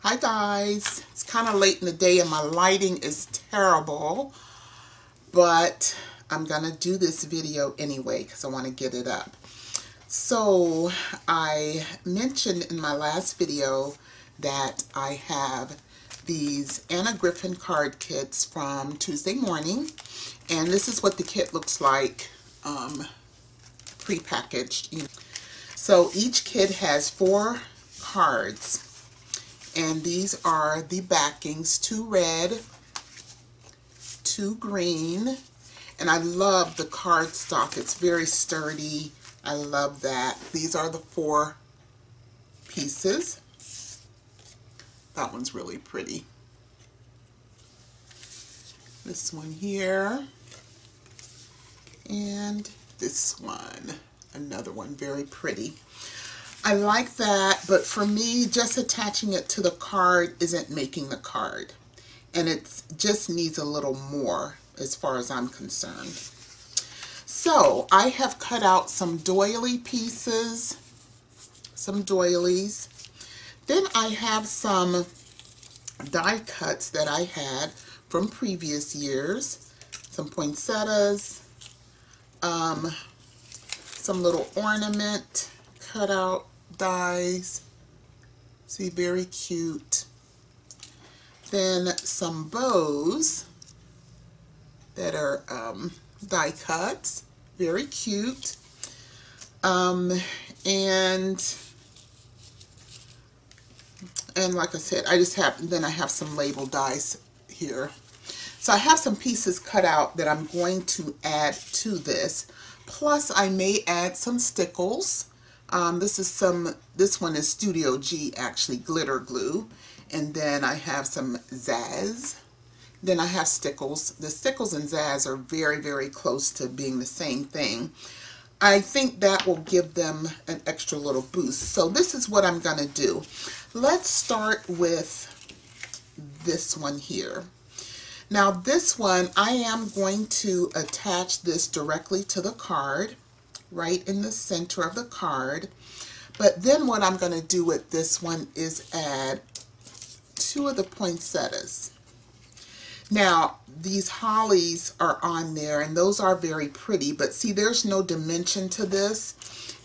Hi guys, it's kind of late in the day and my lighting is terrible, but I'm gonna do this video anyway because I want to get it up. So I mentioned in my last video that I have these Griffin card kits from Tuesday Morning, and this is what the kit looks like pre-packaged. So each kit has 4 cards. And these are the backings, 2 red, 2 green, and I love the cardstock. It's very sturdy. I love that. These are the 4 pieces. That one's really pretty. This one here, and this one, another one, very pretty. I like that, but for me, just attaching it to the card isn't making the card. And it just needs a little more as far as I'm concerned. So I have cut out some doily pieces, some doilies. Then I have some die cuts that I had from previous years. Some poinsettias, some little ornament cutout dies. See, very cute. Then some bows that are die cuts, very cute. And like I said, I have some label dies here. So I have some pieces cut out that I'm going to add to this. Plus I may add some stickles. This one is Studio G, actually, glitter glue. And then I have some Zazz. Then I have stickles. The stickles and Zazz are very, very close to being the same thing. I think that will give them an extra little boost. So this is what I'm going to do. Let's start with this one here. Now this one, I am going to attach this directly to the card, right in the center of the card. But then what I'm going to do with this one is add 2 of the poinsettias. Now these hollies are on there and those are very pretty, but see, there's no dimension to this.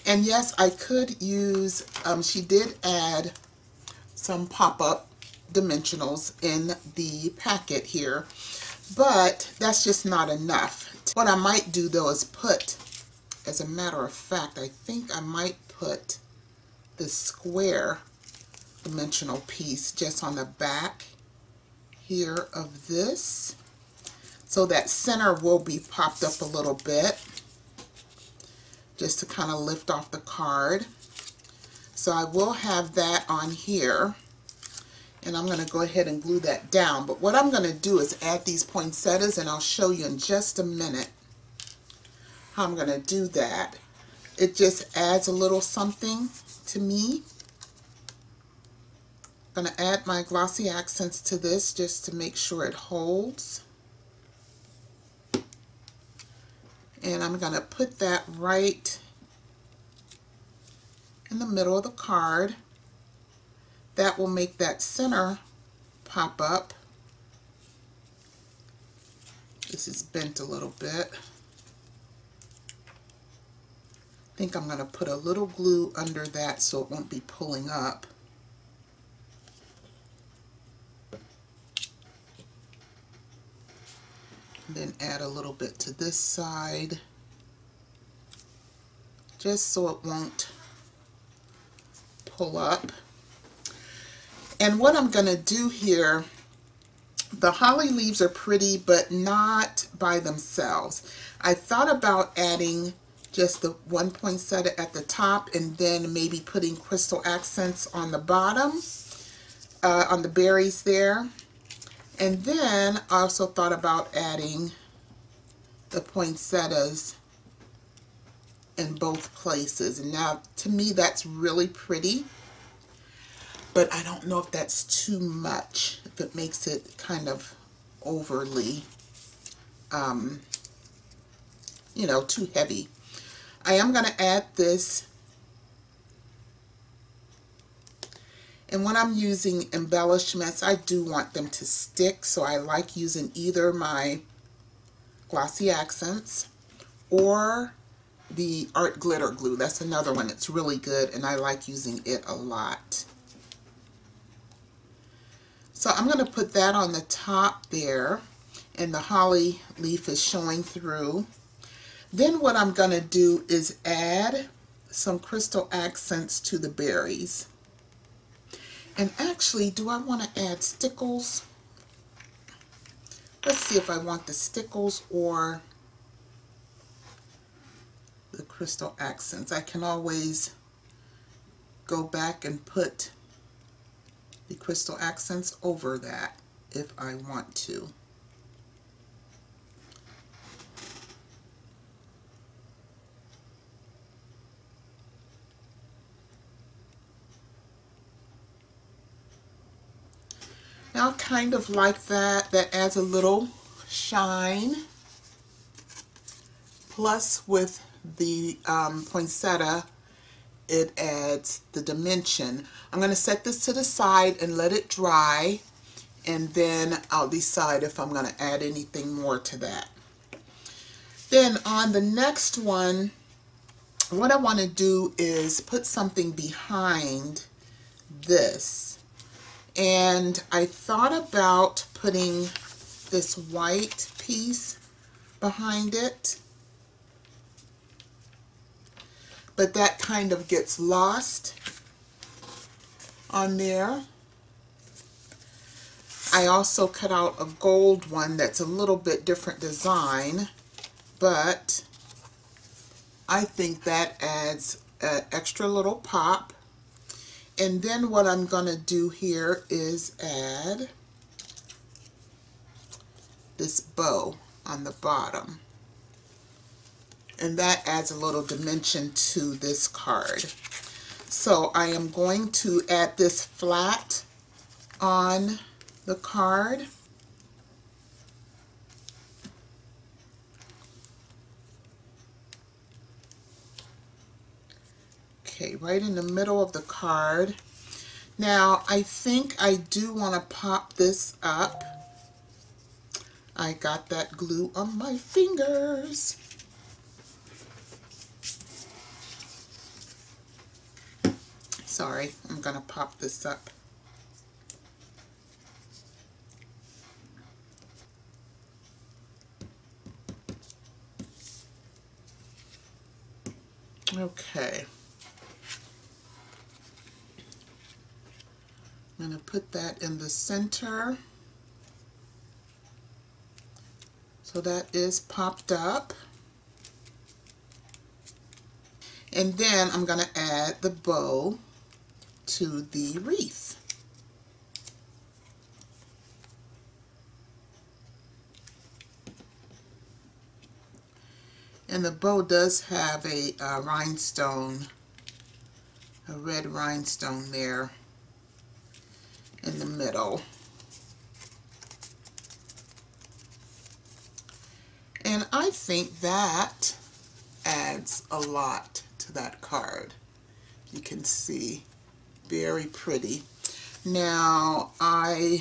And yes, I could use, she did add some pop-up dimensionals in the packet here, but that's just not enough. What I might do though is put, as a matter of fact, I think I might put this square dimensional piece just on the back here of this, so that center will be popped up a little bit, just to kind of lift off the card. So I will have that on here, and I'm going to go ahead and glue that down. But what I'm going to do is add these poinsettias, and I'll show you in just a minute how I'm going to do that. It just adds a little something to me. I'm going to add my glossy accents to this just to make sure it holds. And I'm going to put that right in the middle of the card. That will make that center pop up. This is bent a little bit. I think I'm going to put a little glue under that so it won't be pulling up. And then add a little bit to this side, just so it won't pull up. And what I'm going to do here, the holly leaves are pretty, but not by themselves. I thought about adding just the 1 poinsettia at the top and then maybe putting crystal accents on the bottom, on the berries there. And then I also thought about adding the poinsettias in both places. And now, to me, that's really pretty. But I don't know if that's too much, if it makes it kind of overly, you know, too heavy. I am going to add this And when I'm using embellishments, I do want them to stick, so I like using either my glossy accents or the art glitter glue. That's another one that's really good, and I like using it a lot. So I'm going to put that on the top there, and the holly leaf is showing through. Then what I'm going to do is add some crystal accents to the berries. And actually, do I want to add stickles? Let's see if I want the stickles or the crystal accents. I can always go back and put the crystal accents over that if I want to. Now I kind of like that. That adds a little shine. Plus with the poinsettia, it adds the dimension. I'm going to set this to the side and let it dry, and then I'll decide if I'm going to add anything more to that. Then on the next one, what I want to do is put something behind this. And I thought about putting this white piece behind it, but that kind of gets lost on there. I also cut out a gold one that's a little bit different design, but I think that adds an extra little pop. And then what I'm going to do here is add this bow on the bottom. And that adds a little dimension to this card. So I am going to add this flat on the card. Okay, right in the middle of the card. Now I think I do want to pop this up. I got that glue on my fingers. Sorry, I'm going to pop this up. Okay. I'm going to put that in the center. So that is popped up. And then I'm going to add the bow to the wreath. And the bow does have a rhinestone, a red rhinestone there in the middle. And I think that adds a lot to that card. You can see, very pretty. Now I'm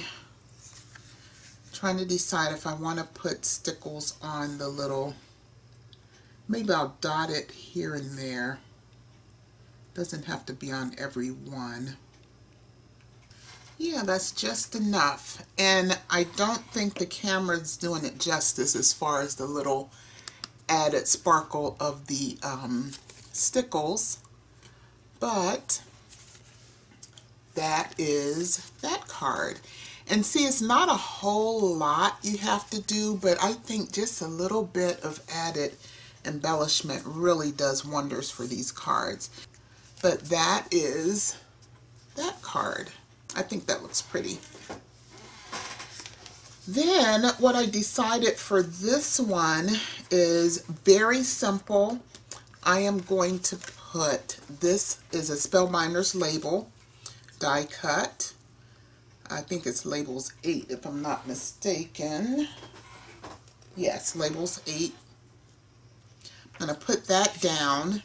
trying to decide if I want to put stickles on the little, maybe I'll dot it here and there. Doesn't have to be on every one. Yeah, that's just enough. And I don't think the camera's doing it justice as far as the little added sparkle of the stickles. But that is that card. And see, it's not a whole lot you have to do, but I think just a little bit of added embellishment really does wonders for these cards. But that is that card. I think that looks pretty. Then what I decided for this one is very simple. I am going to put, this is a Spellbinder's label, die cut. I think it's labels 8 if I'm not mistaken. Yes, labels 8. I'm going to put that down,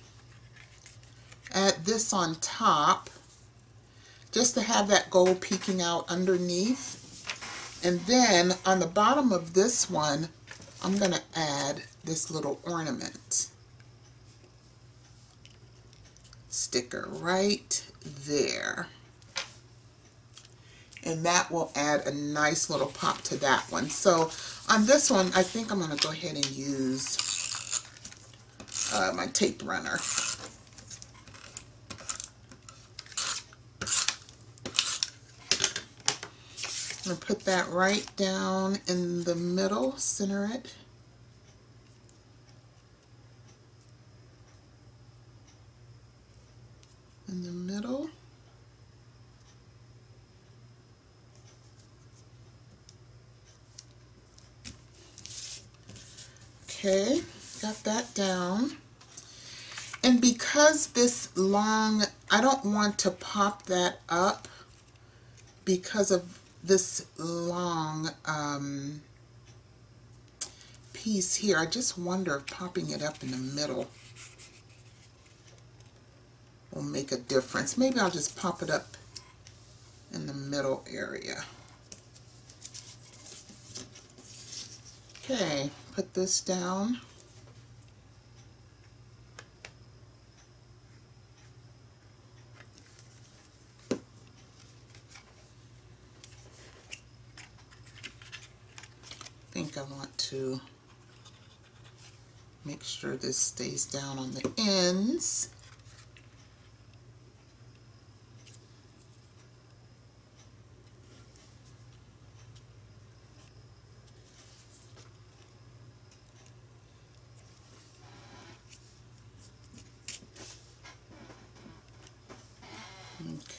add this on top. just to have that gold peeking out underneath. And then on the bottom of this one, I'm going to add this little ornament sticker right there. And that will add a nice little pop to that one. So on this one, I think I'm going to go ahead and use my tape runner. I'm going to put that right down in the middle, center it. In the middle. Okay, got that down. And because this long, I don't want to pop that up because of this long piece here. I just wonder if popping it up in the middle will make a difference. Maybe I'll just pop it up in the middle area. Okay, put this down. I think I want to make sure this stays down on the ends.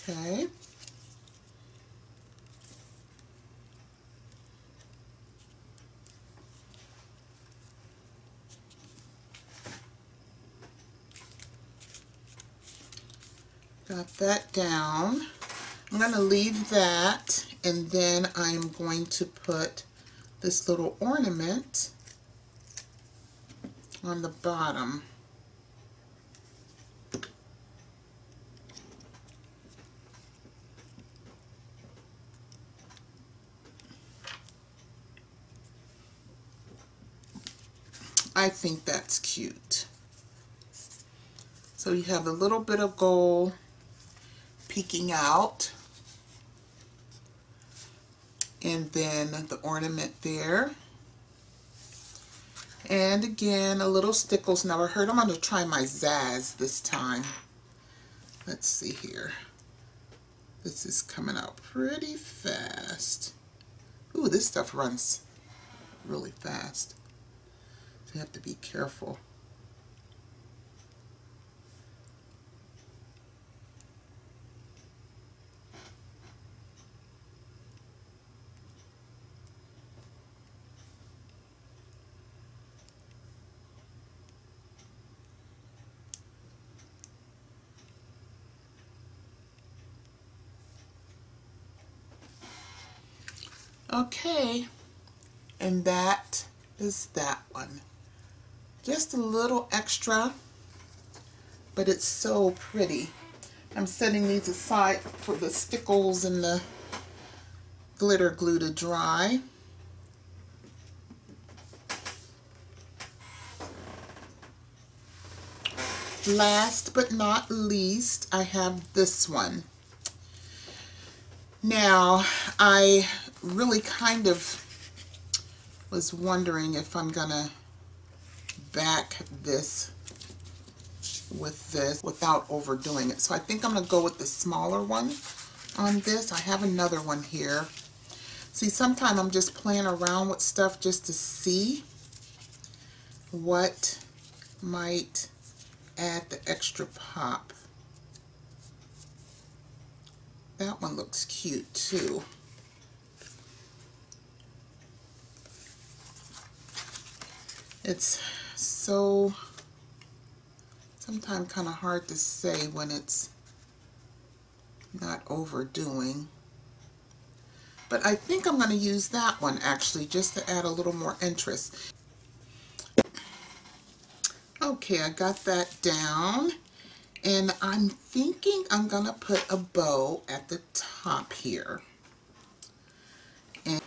Okay. Got that down. I'm going to leave that, and then I'm going to put this little ornament on the bottom. I think that's cute. So you have a little bit of gold peeking out, and then the ornament there, and again a little stickles. Never heard. I'm going to try my Zazz this time. Let's see here. This is coming out pretty fast. Ooh, this stuff runs really fast, so you have to be careful. Okay, and that is that one. Just a little extra, but it's so pretty. I'm setting these aside for the stickles and the glitter glue to dry. Last but not least, I have this one. Now, I really kind of was wondering if I'm gonna back this with this without overdoing it. So I think I'm gonna go with the smaller one on this. I have another one here. See, sometimes I'm just playing around with stuff just to see what might add the extra pop. That one looks cute too. It's so sometimes kind of hard to say when it's not overdoing. But I think I'm going to use that one actually just to add a little more interest. Okay, I got that down. And I'm thinking I'm going to put a bow at the top here. And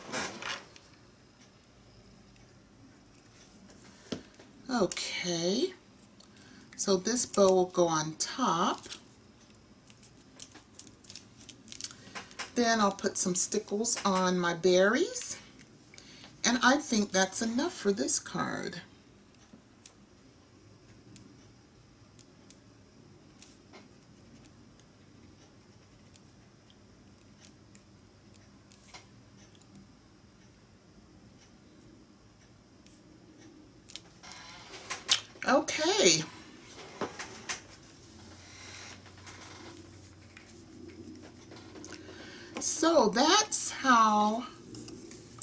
okay, so this bow will go on top. Then I'll put some stickles on my berries. And I think that's enough for this card. Okay. So that's how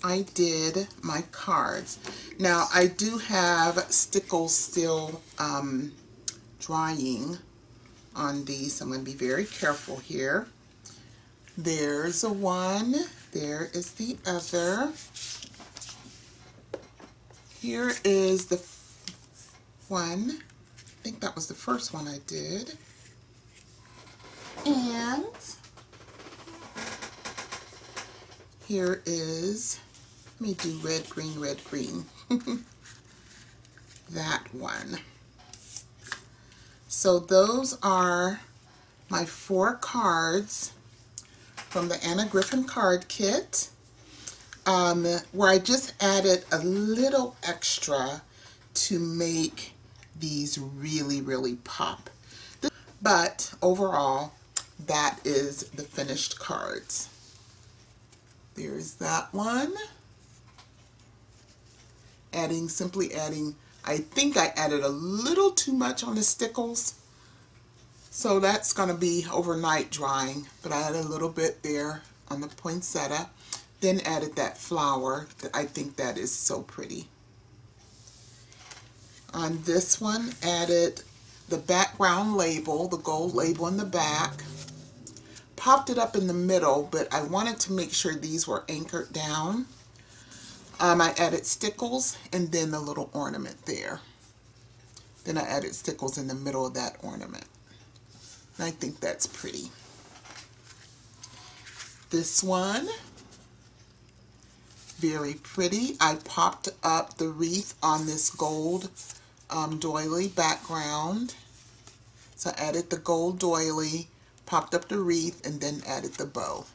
I did my cards. Now I do have stickles still drying on these. I'm going to be very careful here. There's a one. There is the other. Here is the one. I think that was the first one I did. And here is, let me do red, green, red, green. That one. So those are my 4 cards from the Anna Griffin card kit, where I just added a little extra to make these really, really pop. But overall, that is the finished cards. There's that one. Simply adding, I think I added a little too much on the stickles. So that's going to be overnight drying, but I added a little bit there on the poinsettia. Then added that flower. I think that is so pretty. On this one, added the background label, the gold label in the back. Popped it up in the middle, but I wanted to make sure these were anchored down. I added stickles and then the little ornament there. Then I added stickles in the middle of that ornament. And I think that's pretty. This one, very pretty. I popped up the wreath on this gold doily background. So I added the gold doily, popped up the wreath, and then added the bow.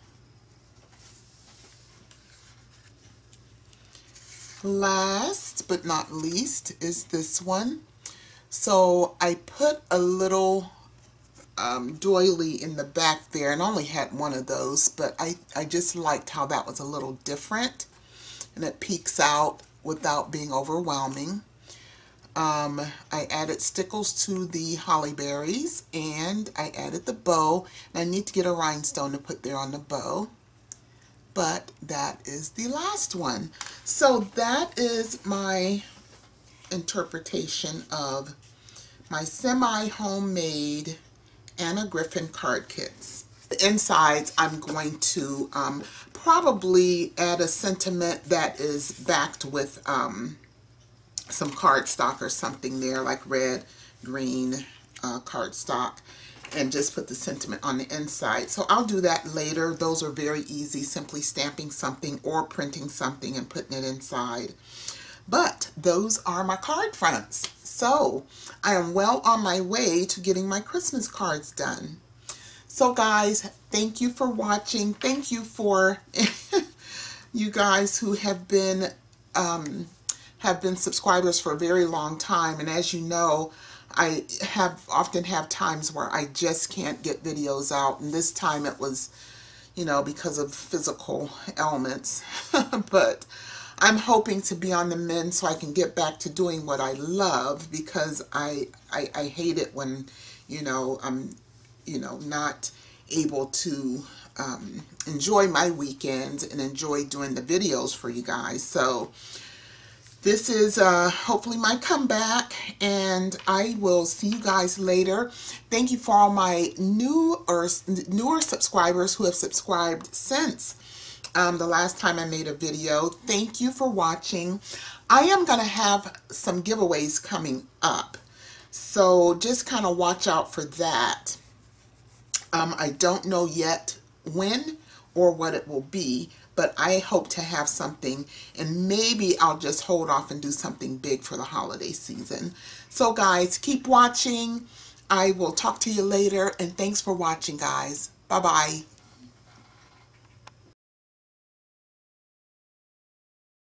Last but not least is this one. So I put a little doily in the back there, and I only had one of those, but I just liked how that was a little different and it peeks out without being overwhelming. I added stickles to the holly berries, and I added the bow. And I need to get a rhinestone to put there on the bow, but that is the last one. So that is my interpretation of my semi-homemade Anna Griffin card kits. The insides, I'm going to probably add a sentiment that is backed with some cardstock or something there, like red, green cardstock, and just put the sentiment on the inside. So I'll do that later. Those are very easy, simply stamping something or printing something and putting it inside. But those are my card fronts. So I am well on my way to getting my Christmas cards done. So guys, thank you for watching. Thank you for you guys who have been subscribers for a very long time. And as you know, I often have times where I just can't get videos out. And this time it was, you know, because of physical ailments. But I'm hoping to be on the mend so I can get back to doing what I love, because I hate it when, you know, I'm, you know, not able to enjoy my weekends and enjoy doing the videos for you guys. So this is hopefully my comeback, and I will see you guys later. Thank you for all my newer subscribers who have subscribed since the last time I made a video. Thank you for watching. I am going to have some giveaways coming up. So just kind of watch out for that. I don't know yet when or what it will be, but I hope to have something, and maybe I'll just hold off and do something big for the holiday season. So guys, keep watching. I will talk to you later, and thanks for watching, guys. Bye-bye.